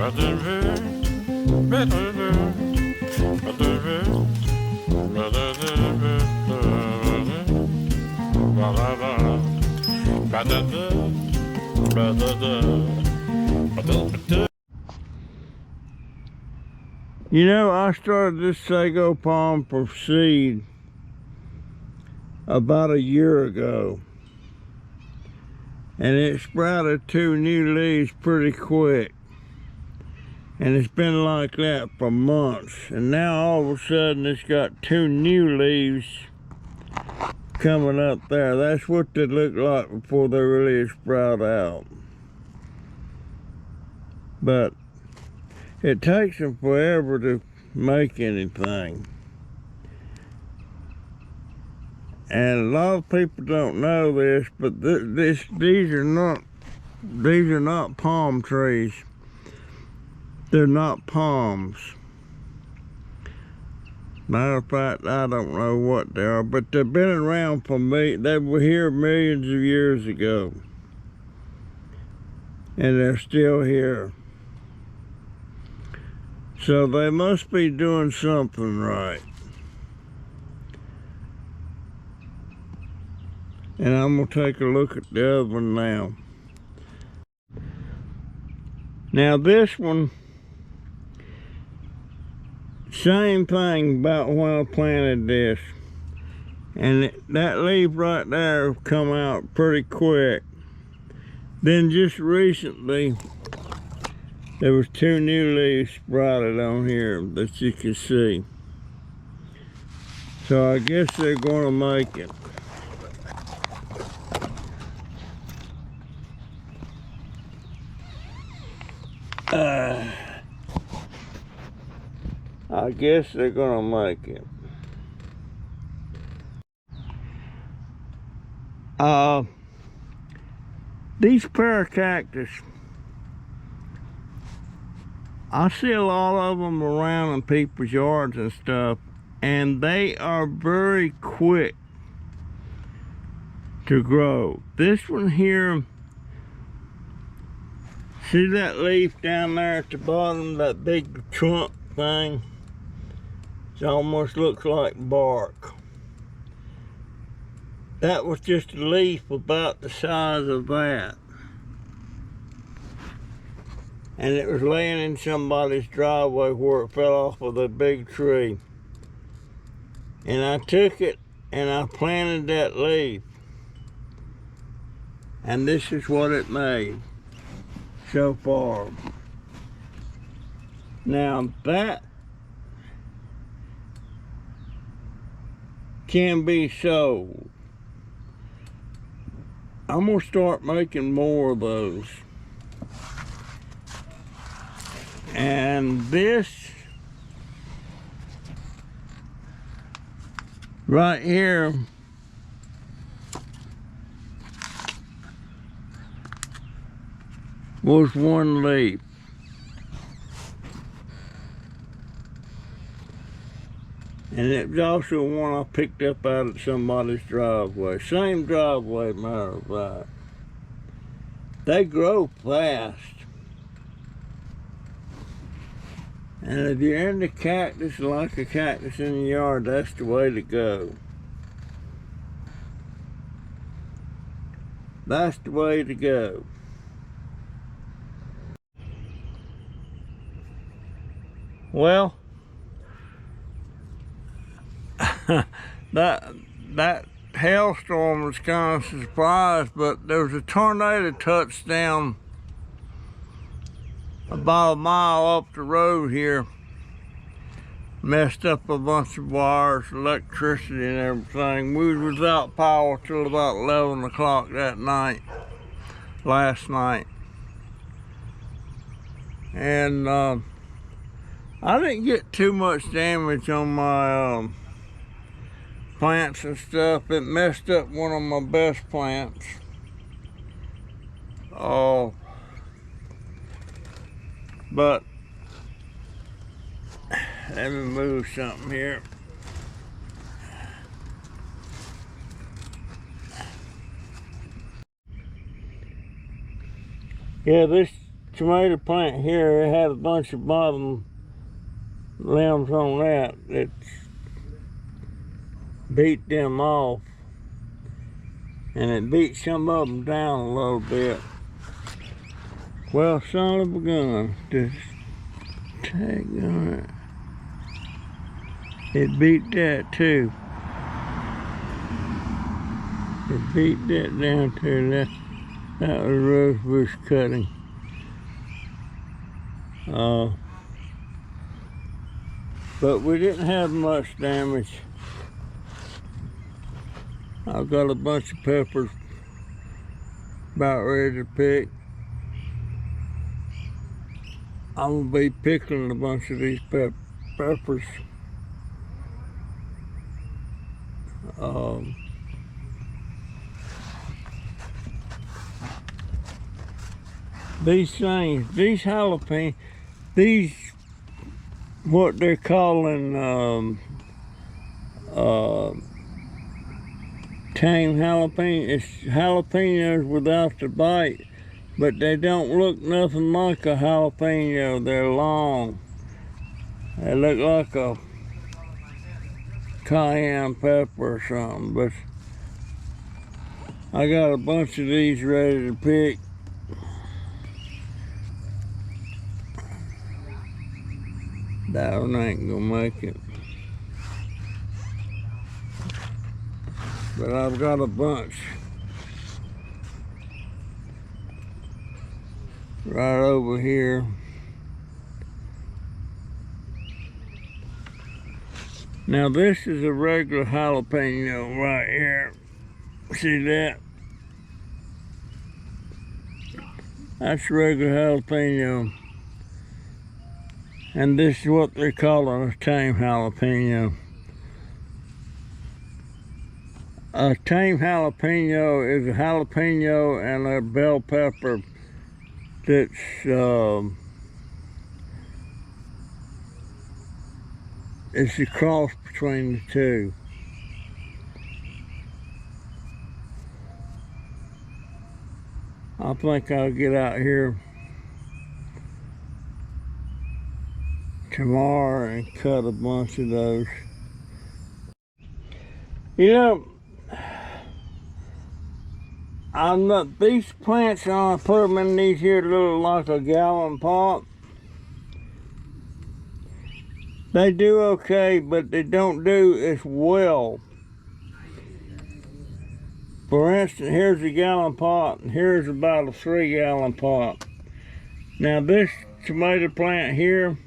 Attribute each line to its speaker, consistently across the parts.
Speaker 1: You know, I started this Sago Palm from seed about a year ago, and it sprouted 2 new leaves pretty quick, and it's been like that for months. And now all of a sudden it's got 2 new leaves coming up there. That's what they look like before they really sprout out. But it takes them forever to make anything. And a lot of people don't know this, but these are not palm trees. They're not palms. Matter of fact, I don't know what they are, but they've been around for me. They were here millions of years ago, and they're still here. So they must be doing something right. And I'm gonna take a look at the other one now. Now this one, same thing about when I planted this. And that leaf right there come out pretty quick. Then just recently, there was 2 new leaves sprouted on here that you can see. So I guess they're gonna make it. I guess they're gonna make it. These pear cactus, I see a lot of them around in people's yards and stuff, and they are very quick to grow. This one here, see that leaf down there at the bottom, that big trunk thing? It almost looks like bark. That was just a leaf about the size of that. And it was laying in somebody's driveway where it fell off of a big tree. And I took it and I planted that leaf. And this is what it made so far. Now that can be sold. I'm gonna start making more of those. And this right here was 1 leaf. And it was also one I picked up out of somebody's driveway. Same driveway, matter of fact. They grow fast. And if you're into cactus, like a cactus in the yard, that's the way to go. That's the way to go. Well, that hailstorm was kind of a surprise, but there was a tornado touchdown about a mile up the road here. Messed up a bunch of wires, electricity and everything. We was without power till about 11 o'clock that night, last night. And I didn't get too much damage on my plants and stuff. It messed up one of my best plants. But let me move something here. Yeah, tomato plant here, it had a bunch of bottom limbs on that beat them off, and it beat some of them down a little bit. Well, son of a gun, just tag on it. It beat that too. It beat that down too. That was rosebush cutting. But we didn't have much damage. I've got a bunch of peppers about ready to pick. I'm gonna be pickling a bunch of these peppers. These things, these jalapenos, these what they're calling tame jalapeno. It's jalapenos without the bite, but they don't look nothing like a jalapeno. They're long. They look like a cayenne pepper or something, but I got a bunch of these ready to pick. That one ain't gonna make it. But I've got a bunch right over here. Now this is a regular jalapeno right here. See that? That's regular jalapeno. And this is what they're calling a tame jalapeno. A tame jalapeno is a jalapeno and a bell pepper that's it's a cross between the two. I think I'll get out here tomorrow and cut a bunch of those. You know, these plants, I put them in these here little like a gallon pot. They do okay, but they don't do as well. For instance, here's a gallon pot, and here's about a 3-gallon pot. Now this tomato plant here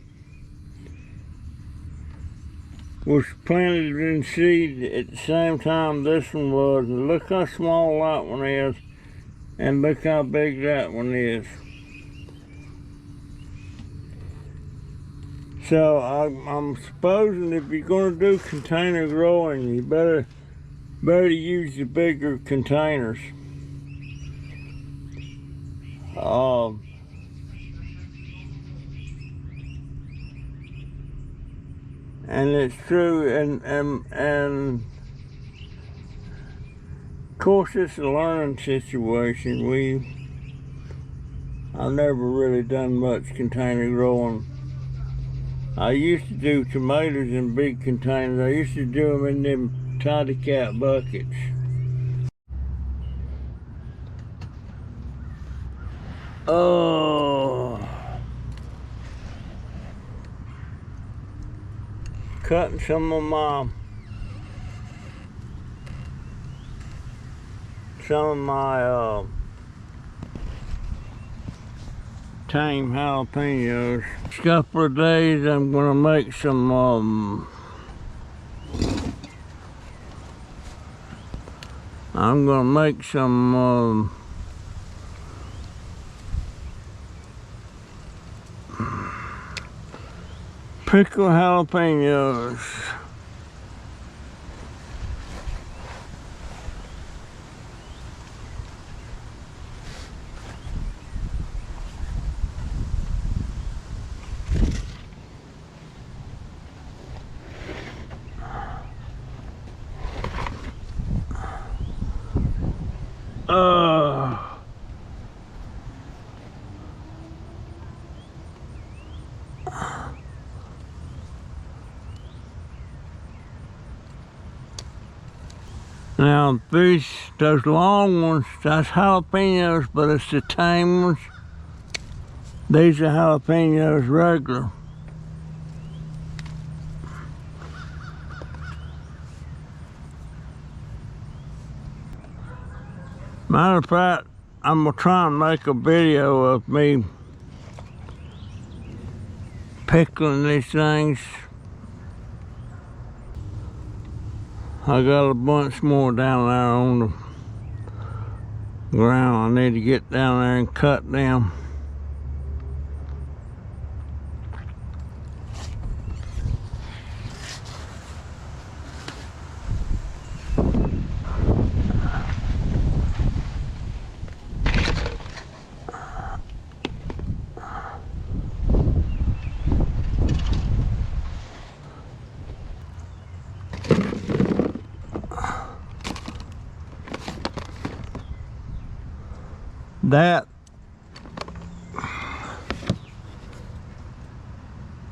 Speaker 1: was planted in seed at the same time this one was. And look how small that one is, and look how big that one is. So I'm supposing if you're going to do container growing, you better use the bigger containers. And it's true, and of course it's a learning situation. I've never really done much container growing. I used to do tomatoes in big containers. I used to do them in them toddy cat buckets. Oh, cutting some of my tame jalapenos. Next couple of days I'm gonna make some pickled jalapenos. Now those long ones, that's jalapenos, but it's the tame ones. These are jalapenos regular. Matter of fact, I'm gonna try and make a video of me pickling these things. I got a bunch more down there on the ground. I need to get down there and cut them.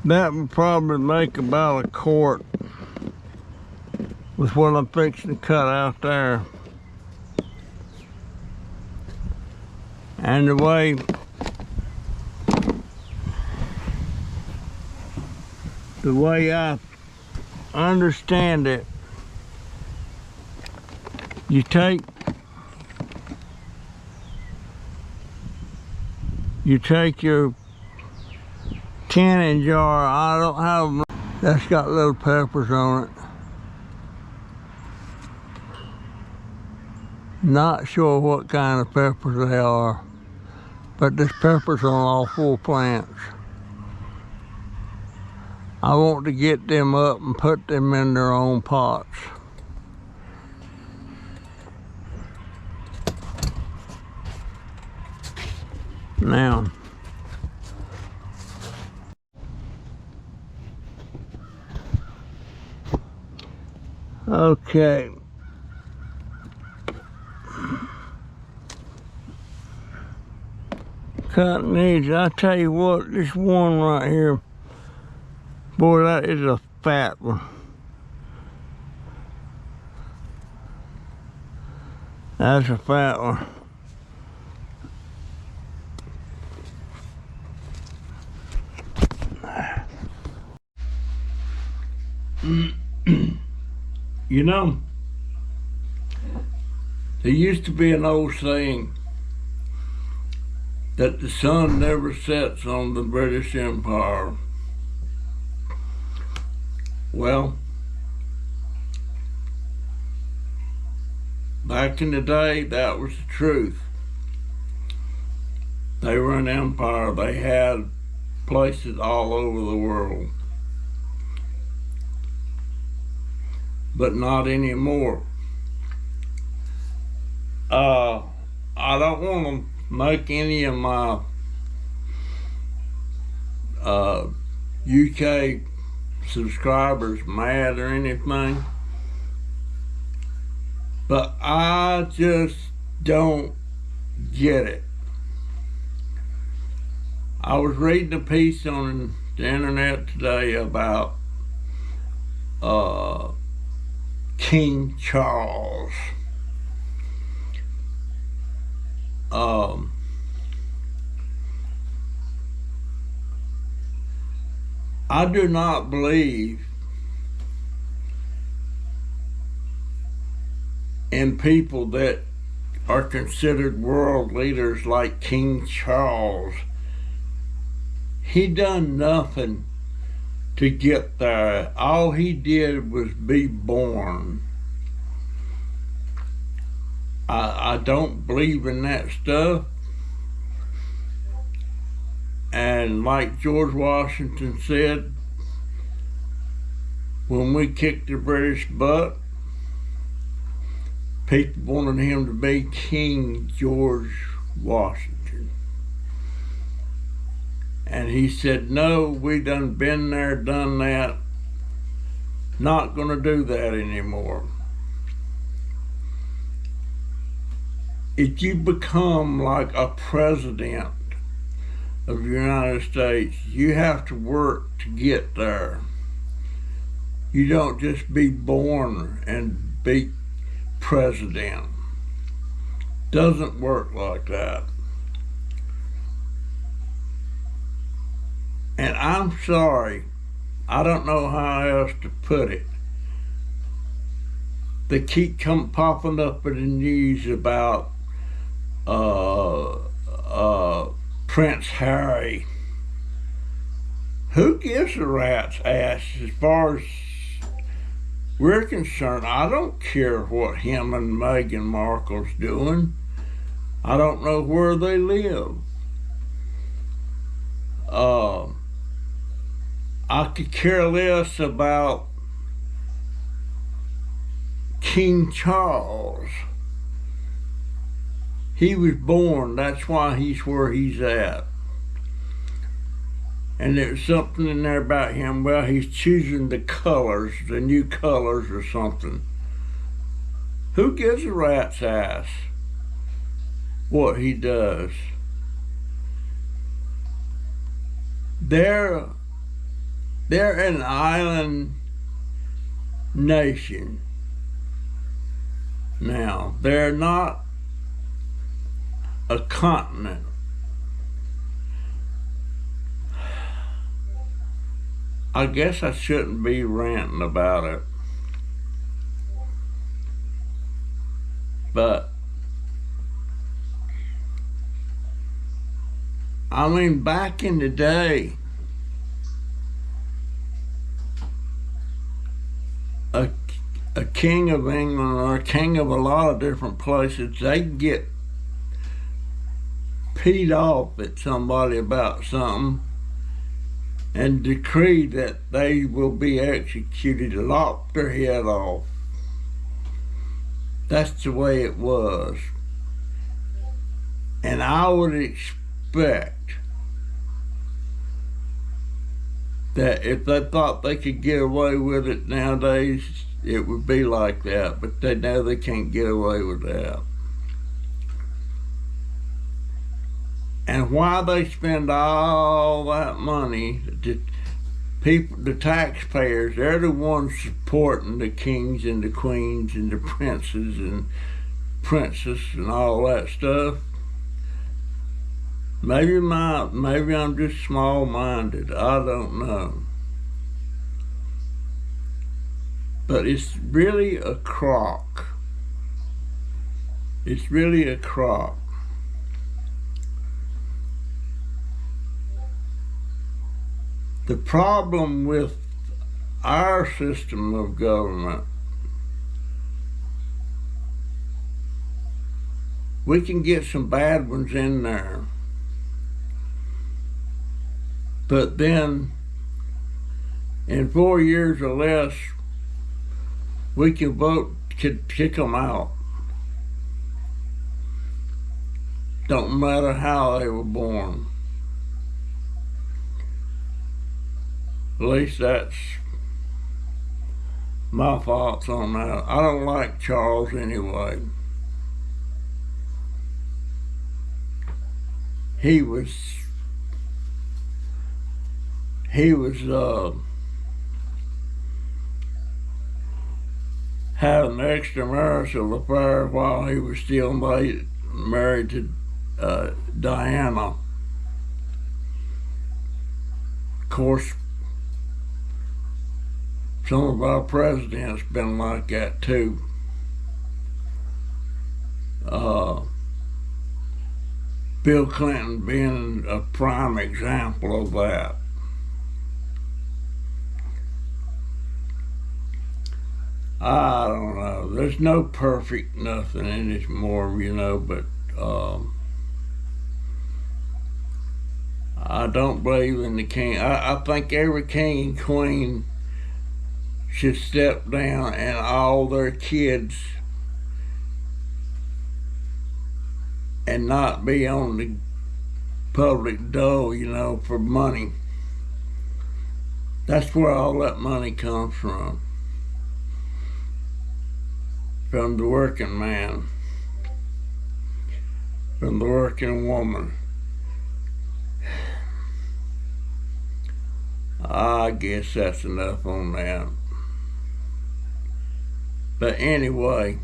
Speaker 1: That would probably make about a quart with what I'm fixing to cut out there. And the way I understand it, you take your canning jar. I don't have, that's got little peppers on it. Not sure what kind of peppers they are, but there's peppers on all 4 plants. I want to get them up and put them in their own pots. Now, okay. Cutting these, I tell you what, this one right here, boy, that is a fat one. That's a fat one. You know, there used to be an old saying that the sun never sets on the British Empire. Well, back in the day, that was the truth. They were an empire. They had places all over the world. But not anymore. I don't want to make any of my UK subscribers mad or anything, but I just don't get it. I was reading a piece on the internet today about King Charles. I do not believe in people that are considered world leaders like King Charles. He done nothing to get there. All he did was be born. I don't believe in that stuff. And like George Washington said, when we kicked the British butt, people wanted him to be King George Washington. And he said, no, we done been there, done that. Not gonna do that anymore. If you become like a president of the United States, you have to work to get there. You don't just be born and be president. Doesn't work like that. And I'm sorry, I don't know how else to put it. They keep popping up in the news about Prince Harry. Who gives a rat's ass as far as we're concerned? I don't care what him and Meghan Markle's doing. I don't know where they live. I could care less about King Charles. He was born, that's why he's where he's at. And there's something in there about him, well, he's choosing the colors, the new colors or something. Who gives a rat's ass what he does? They're an island nation. Now, they're not a continent. I guess I shouldn't be ranting about it. But, I mean, back in the day, a king of England or a king of a lot of different places, they get peed off at somebody about something and decree that they will be executed, lop their head off. That's the way it was. And I would expect that if they thought they could get away with it nowadays, it would be like that, but they know they can't get away with that. And why they spend all that money, the taxpayers, they're the ones supporting the kings and the queens and the princes and princesses and all that stuff. Maybe I'm just small-minded, I don't know. But it's really a crock. It's really a crock. The problem with our system of government, we can get some bad ones in there, but then in 4 years or less, we can kick them out. Don't matter how they were born. At least that's my thoughts on that. I don't like Charles anyway. He was having an extramarital affair while he was still married to Diana. Of course, some of our presidents been like that too. Bill Clinton being a prime example of that. I don't know. There's no perfect nothing anymore, you know, but I don't believe in the king. I think every king and queen should step down and all their kids and not be on the public dole, you know, for money. That's where all that money comes from the working man, from the working woman. I guess that's enough on that. But anyway,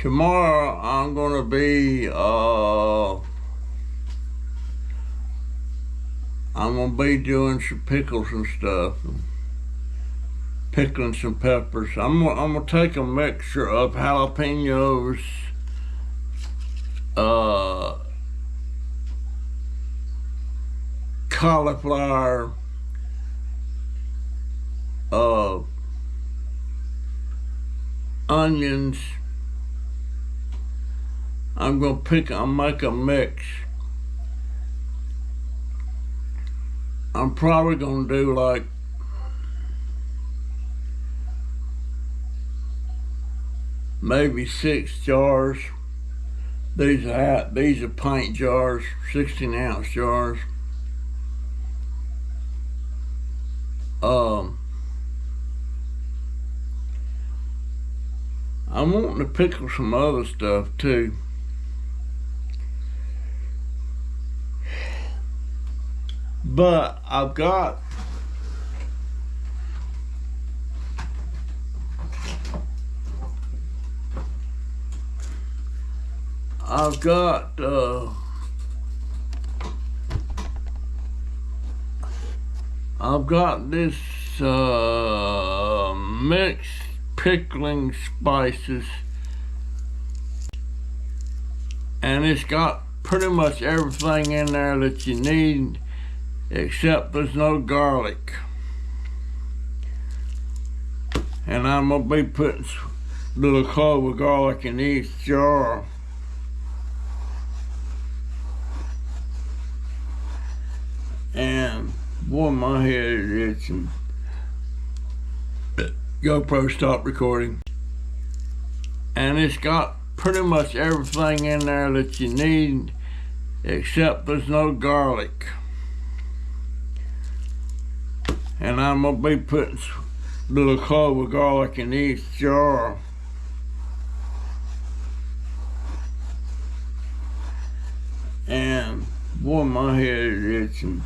Speaker 1: tomorrow I'm gonna be doing some pickles and stuff, pickling some peppers. I'm gonna take a mixture of jalapenos, cauliflower, onions. I'll make a mix. I'm probably gonna do like maybe 6 jars. These are pint jars, 16-ounce jars. I'm wanting to pickle some other stuff too. But I've got this mixed pickling spices, and it's got pretty much everything in there that you need, except there's no garlic. And I'm gonna be putting a little clove of garlic in each jar. And boy, my head is itching. GoPro stopped recording. And it's got pretty much everything in there that you need, except there's no garlic. And I'm gonna be putting a little clove of garlic in each jar. And boy, my head is itching.